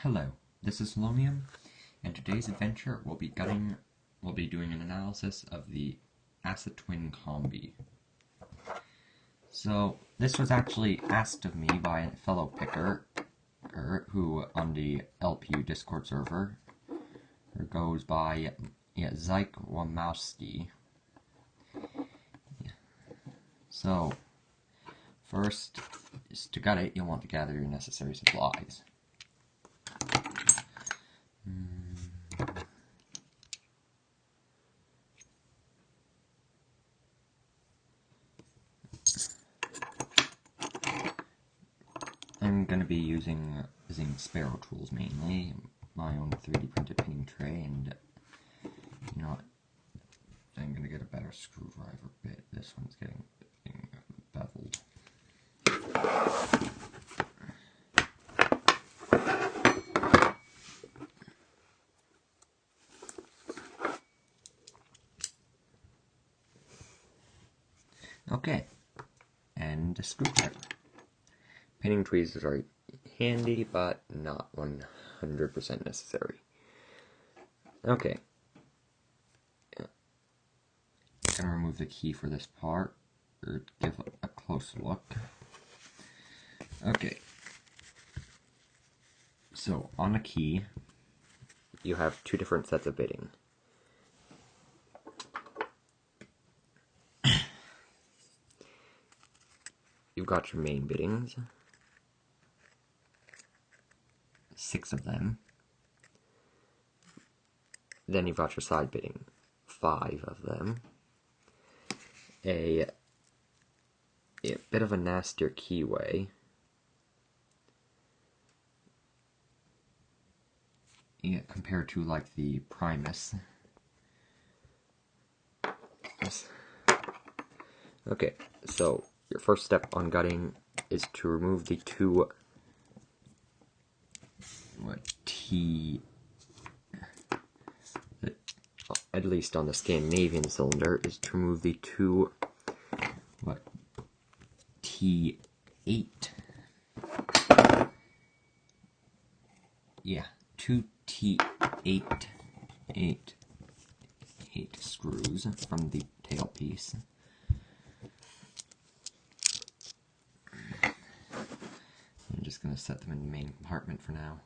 Hello, this is Lonium, and today's adventure we'll be doing an analysis of the ASSA twin Combi. So this was actually asked of me by a fellow picker who on the LPU Discord server goes by Zike Wamoski. So first, to gut it, you'll want to gather your necessary supplies. I'm going to be using Sparrow tools mainly, my own 3D printed pinning tray, and you know what, I'm going to get a better screwdriver bit. This one's getting beveled. Okay, and a screwdriver. Pinning tweezers are handy, but not 100% necessary. Okay. I'm gonna remove the key for this part, or give a close look. Okay. So, on the key, you have two different sets of bitting. You've got your main bittings, 6 of them. Then you've got your side bitting, 5 of them. A bit of a nastier keyway. Yeah, compared to like the Primus. Okay, so your first step on gutting is to remove the two at least on the Scandinavian cylinder, is to remove the two T8. Yeah, two T8 screws from the tailpiece. I'm just going to set them in the main compartment for now.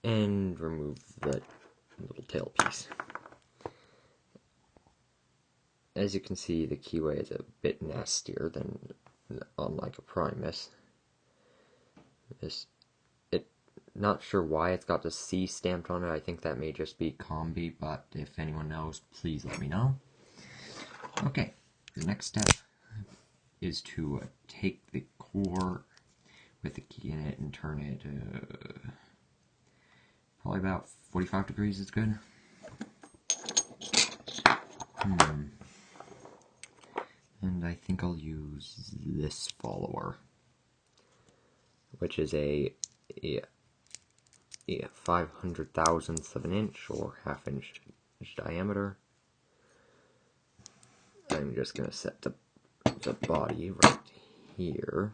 And remove the little tailpiece. As you can see, the keyway is a bit nastier than on like a Primus. Not sure why it's got the C stamped on it. I think that may just be Combi, but if anyone knows, please let me know. Okay, the next step is to take the core with the key in it and turn it probably about 45 degrees is good. And I think I'll use this follower, which is a 500,000ths of an inch or half-inch diameter. I'm just going to set the body right here.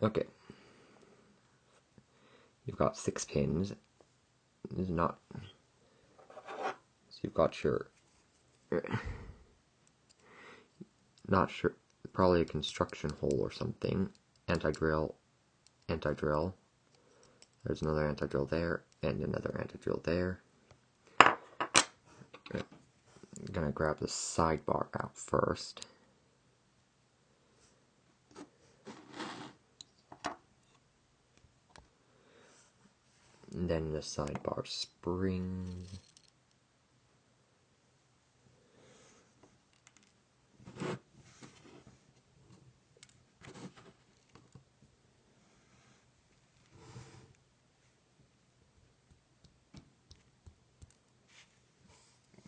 Okay. You've got 6 pins. This is not... So you've got your... Not sure, probably a construction hole or something. Anti-drill. There's another anti-drill there, and another anti-drill there. I'm gonna grab the sidebar out first. And then the sidebar springs.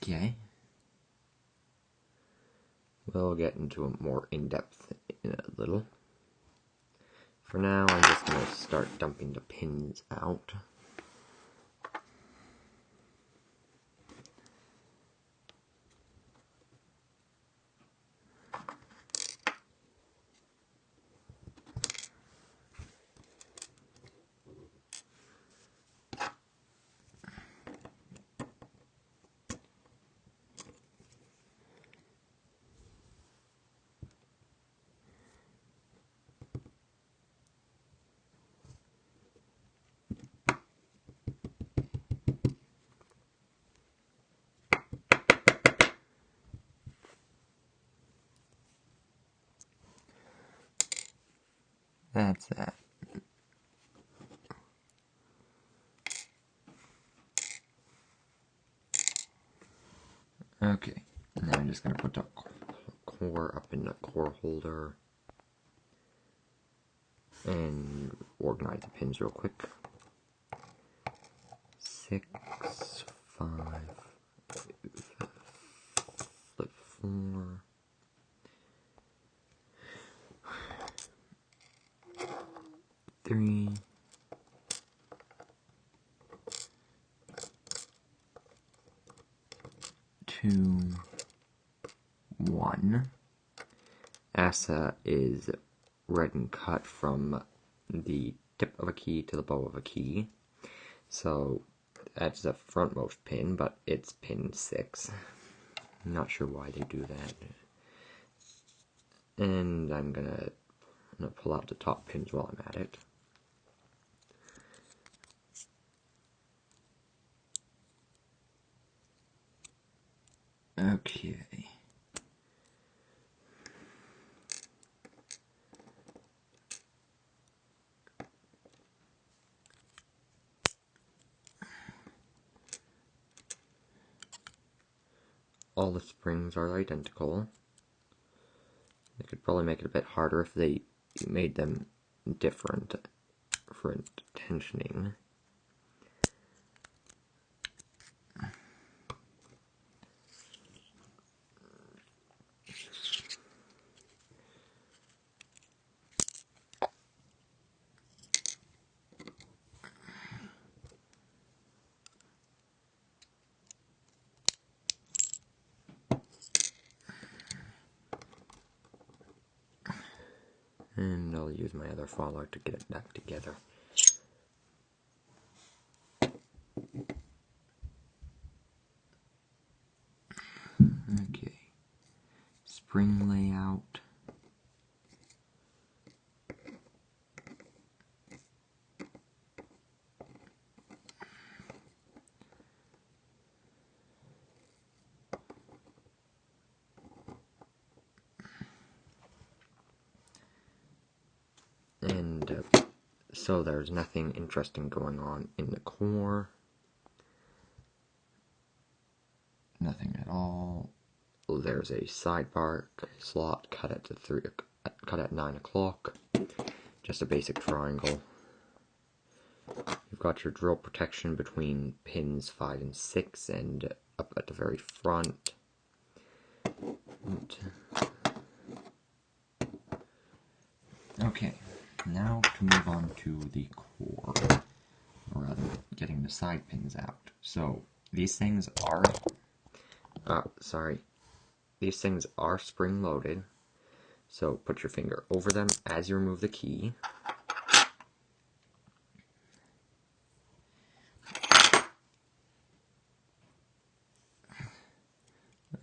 Okay. We'll get into a more in-depth in a little. For now, I'm just going to start dumping the pins out. that's that. Okay, now I'm just going to put the core up in the core holder and organize the pins real quick. 6, 5, flip 4, 3, 2, 1. ASSA is red and cut from the tip of a key to the bow of a key. So that's the frontmost pin, but it's pin 6. I'm not sure why they do that. And I'm gonna pull out the top pins while I'm at it. Okay. All the springs are identical. They could probably make it a bit harder if they made them different for tensioning. And I'll use my other follower to get it back together. Okay. Spring layout. And so there's nothing interesting going on in the core. Nothing at all. There's a sidebar slot cut at 9 o'clock. Just a basic triangle. You've got your drill protection between pins 5 and 6 and up at the very front. Okay, now to move on to the core, or rather, getting the side pins out. So, these things are, these things are spring-loaded, so put your finger over them as you remove the key.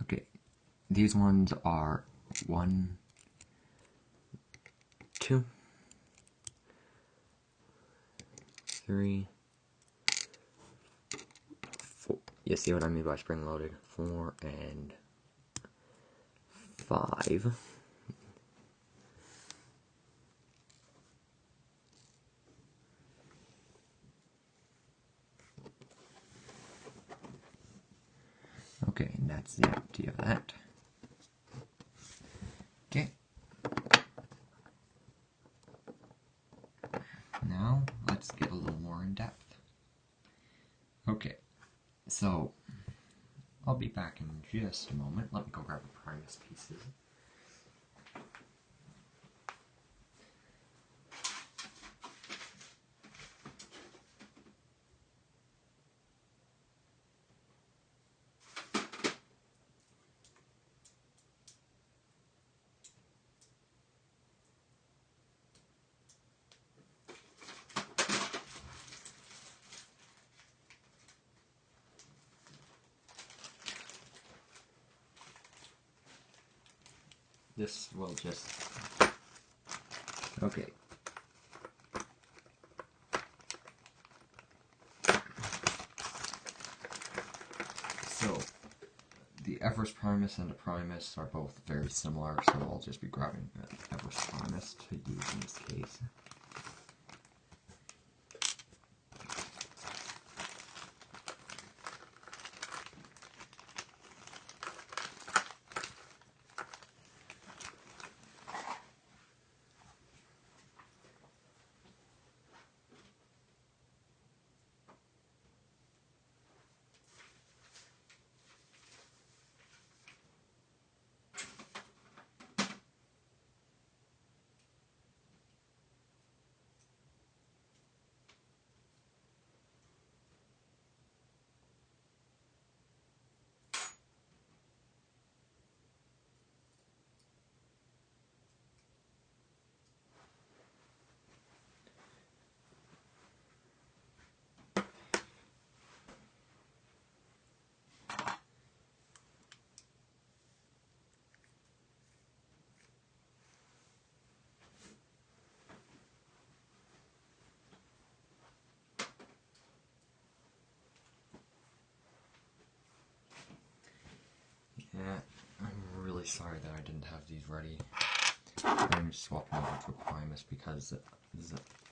Okay, these ones are 1, 2, 3, 4. You see what I mean by spring-loaded? 4 and 5. Okay, and that's the idea of that. Okay. Now, let's get a little more in depth. Okay, so I'll be back in just a moment. Let me go grab the Primus pieces. This will just... Okay. So, the Everest Primus and the Primus are both very similar, so I'll just be grabbing the Everest Primus to use in this case. sorry that I didn't have these ready. I'm swapping over to a Primus because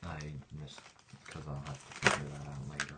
I missed, because I'll have to figure that out later.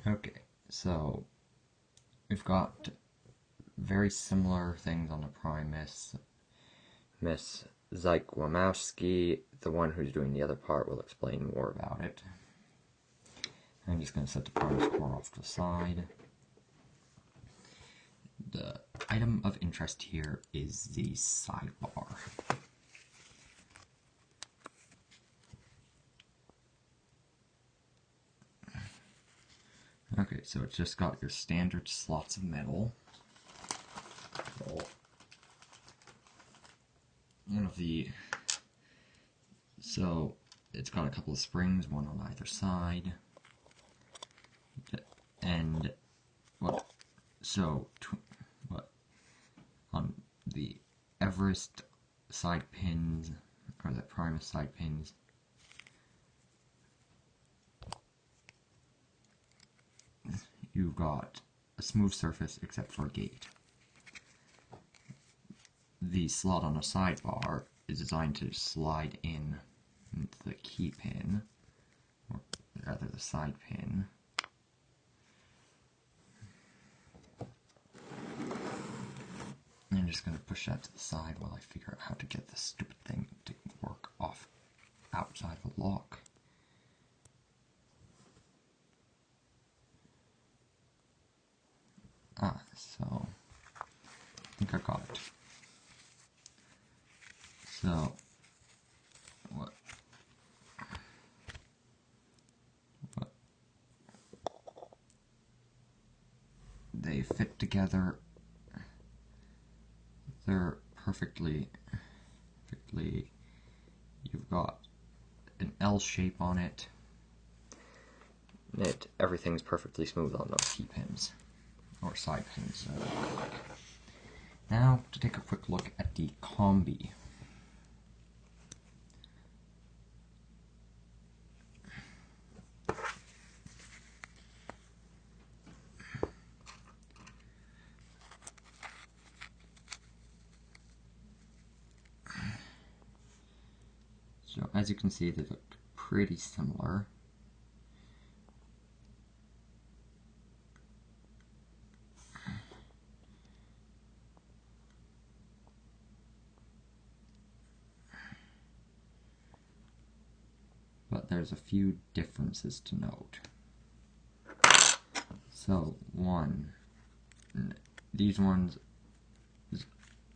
Okay, so we've got very similar things on the Primus. Miss Zike Wamoski, the one who's doing the other part, will explain more about it. I'm just going to set the Primus core off to the side. The item of interest here is the sidebar. Okay, so it's just got your standard slots of metal. So it's got a couple of springs, one on either side. And on the Everest side pins, or the Primus side pins, you've got a smooth surface except for a gate. The slot on the sidebar is designed to slide in into the key pin, or rather the side pin. I'm just going to push that to the side while I figure out how to get this stupid thing to work off outside of a lock. So I think I got it. So what they fit together. They're perfectly, you've got an L shape on it. Everything's perfectly smooth on those key pins, or side pins. Now, to take a quick look at the Combi. So as you can see, they look pretty similar. But there's a few differences to note. So these ones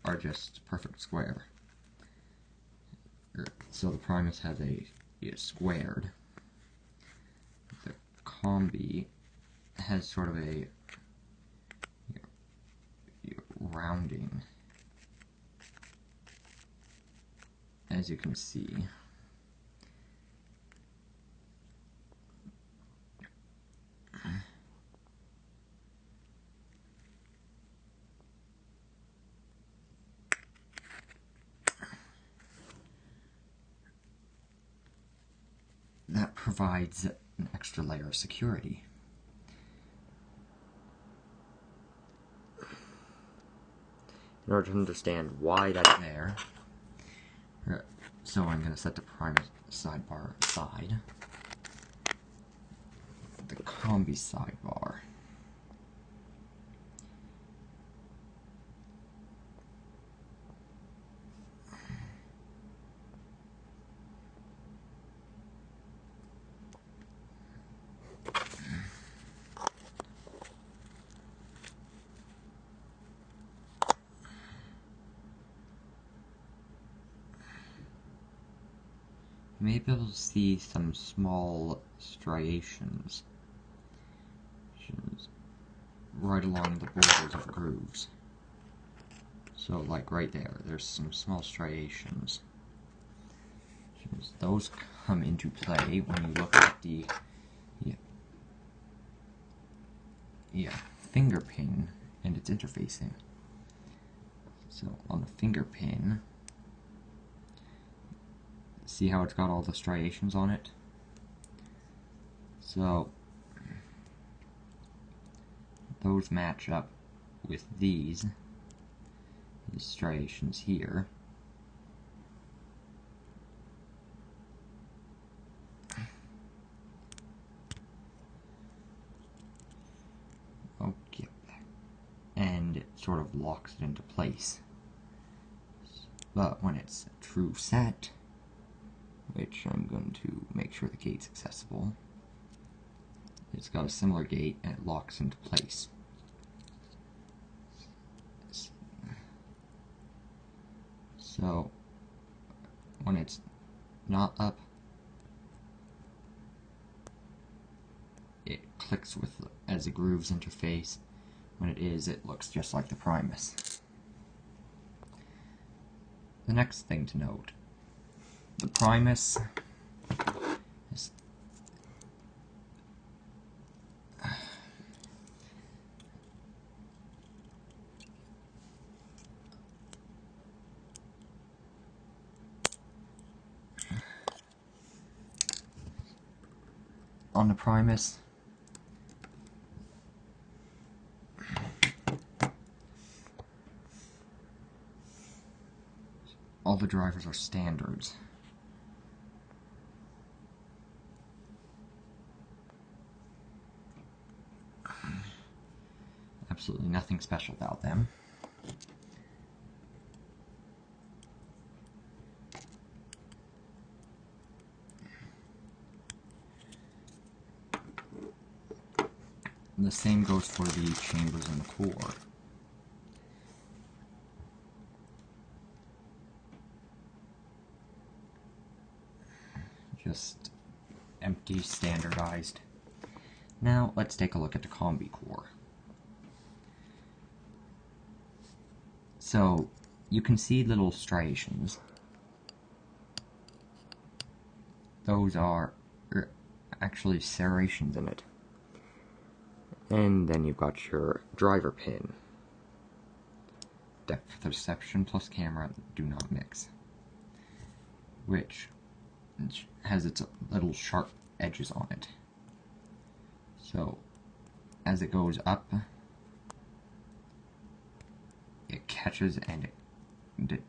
are just perfect square. So the Primus has a squared. The Combi has sort of a rounding, as you can see. That provides an extra layer of security. In order to understand why that's there, so I'm going to set the Primus sidebar aside. The Combi sidebar. You may be able to see some small striations right along the borders of grooves. So like right there, there's some small striations. Those come into play when you look at the finger pin and its interfacing. So on the finger pin, see how it's got all the striations on it? So those match up with these striations here. Okay. And it sort of locks it into place. But when it's a true set, which I'm going to make sure the gate's accessible, it's got a similar gate and it locks into place. So when it's not up, it clicks with as the grooves interface. When it is, it looks just like the Primus. The next thing to note, the Primus is on the Primus, all the drivers are standards. Absolutely nothing special about them. The same goes for the chambers in the core. Just empty, standardized. Now let's take a look at the Combi core. So you can see little striations. Those are actually serrations in it. And then you've got your driver pin. Depth perception plus camera do not mix. Which has its little sharp edges on it. So as it goes up, it catches and it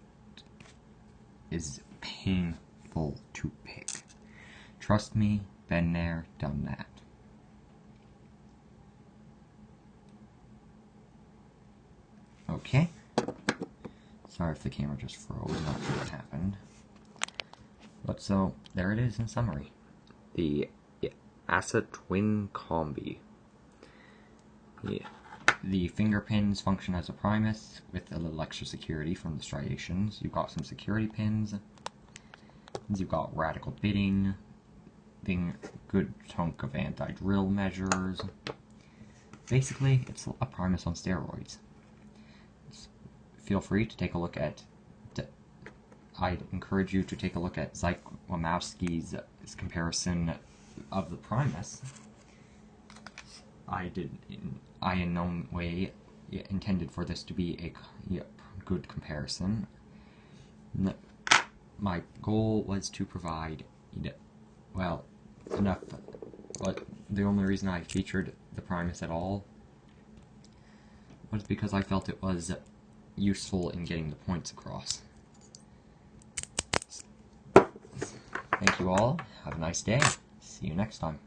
is painful to pick. Trust me, been there, done that. Okay. Sorry if the camera just froze, not sure what happened. But so, there it is in summary. The ASSA Twin Combi. The finger pins function as a Primus with a little extra security from the striations. You've got some security pins. You've got radical bitting. Good chunk of anti-drill measures. Basically, it's a Primus on steroids. Feel free to take a look at. I'd encourage you to take a look at Zike Wamoski's comparison of the Primus. I in no way intended for this to be a good comparison. My goal was to provide, well, enough, but the only reason I featured the Primus at all was because I felt it was useful in getting the points across. Thank you all, have a nice day, see you next time.